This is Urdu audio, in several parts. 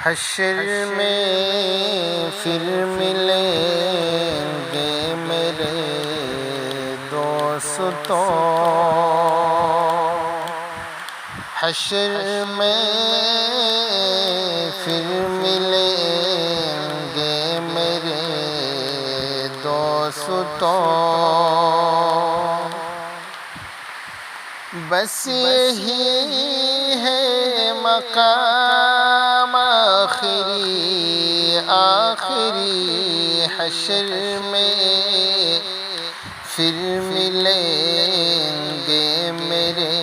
حشر میں پھر ملیں گے میرے دوستوں، حشر میں پھر ملیں گے میرے دوستوں، بس یہی ہے مقام آخری حشر میں پھر ملیں گے میرے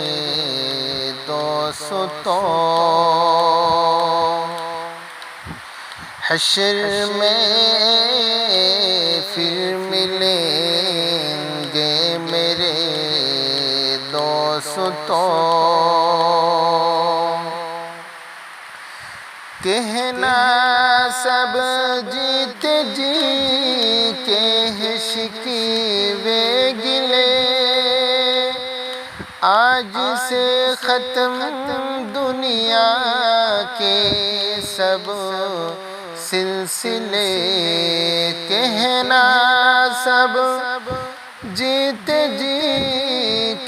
دوستوں، حشر میں پھر ملیں گے میرے دوستوں، کہنا سب جیت جی کے شکوے گلے، آج سے ختم دنیا کے سب سلسلے، کہنا سب جیت جی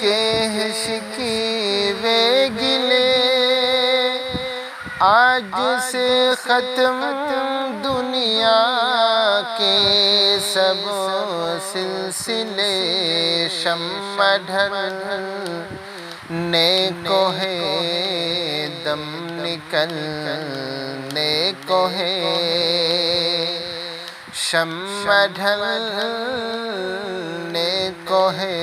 کے شکوے گلے، آج سے ختم دنیا کے سب سلسلے، شمع ڈھلنے کو ہے دم نکلنے کو ہے، شمع ڈھلنے کو ہے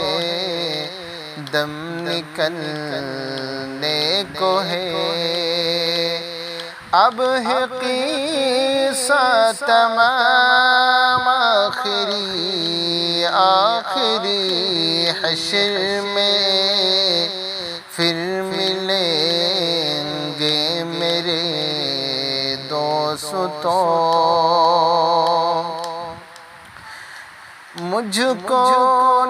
دم نکلنے کو ہے، اب ہے قصہ تمام آخری حشر میں پھر ملیں گے میرے دوستوں، مجھ کو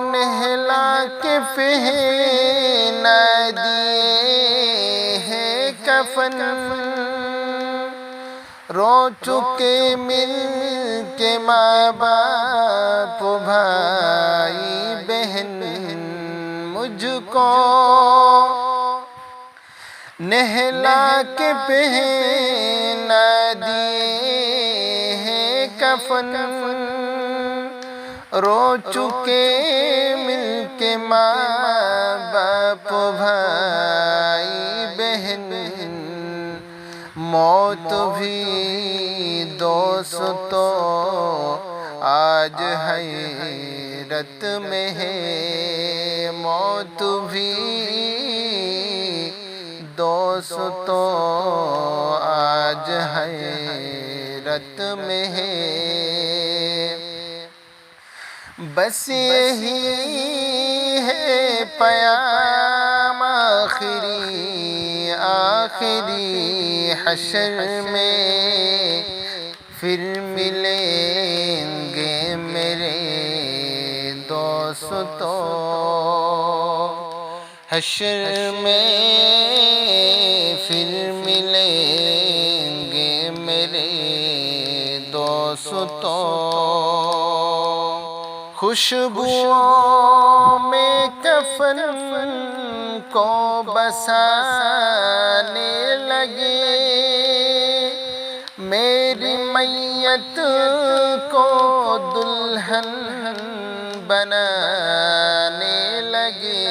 نہلا کے پہنا دیے ہیں کفن، رو چکے مل کے ماں باپ بھائی بہن، مجھ کو نہلا کے پہنا دیے ہیں کفن، رو چکے مل کے ماں باپ بھائی بہن، موت بھی دوستوں آج حیرت میں ہے، موت بھی دوستوں آج حیرت میں ہے، بس یہی ہے پیام آخری حشر میں پھر ملیں گے میرے دوستوں، حشر میں پھر ملیں گے میرے دوستوں، خوشبوؤں میں کفن کو بسانے لگے، میری میت کو دلہن بنانے لگے،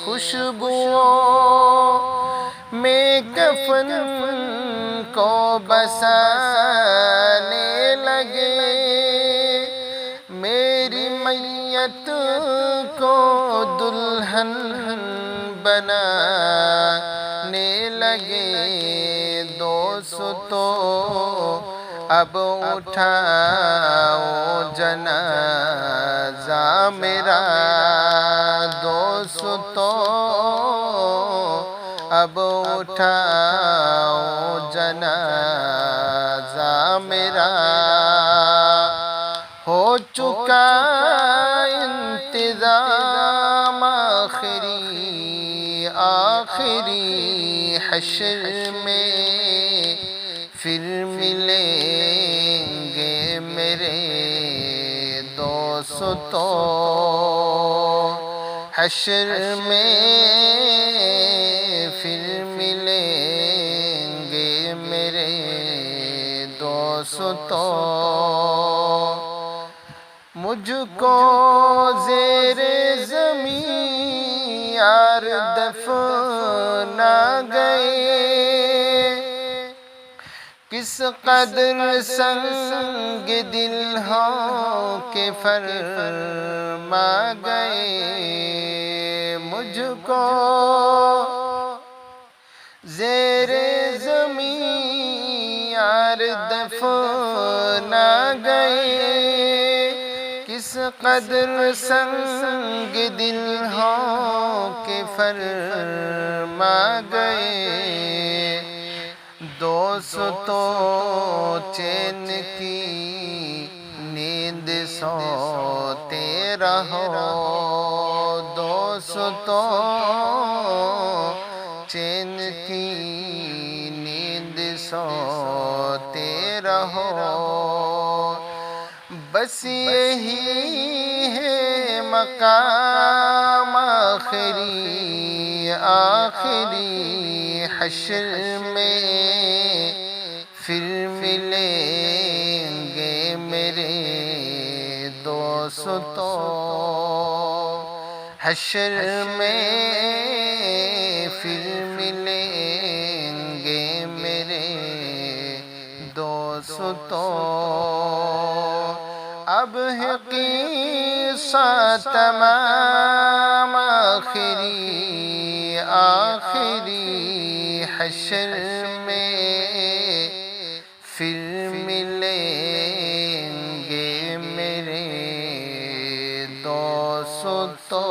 خوشبوؤں میں کفن کو بسانے لگے، میری میت کو دلہن بنانے لگے، دوستوں اب اٹھاؤ جنازہ میرا، دوستوں اب اٹھاؤ جنازہ میرا، ہو چکا انتظام آخری حشر میں پھر ملیں گے میرے دوستو حشر میں، پھر ملیں گے میرے دوستو۔ مجھ کو زیر زمین یار دفنا گئے، کس قدر سنگ دل ہوں کہ فرما گئے۔ مجھ کو زیر زمین یار دفنا گئے، کس قدر سنگ دل ہوں کہ فرما گئے۔ دوستو چین کی نیند سوتے رہو، دوستو چین کی نیند سوتے رہو۔ بس یہی ہے مقام آخری، آخری حشر میں، پھر ملیں گے میرے دوستو حشر میں، پھر ملیں گے میرے دوستو۔ اب ہے قصہ تمام آخری، آخری حشر میں، پھر ملیں گے میرے دوستو۔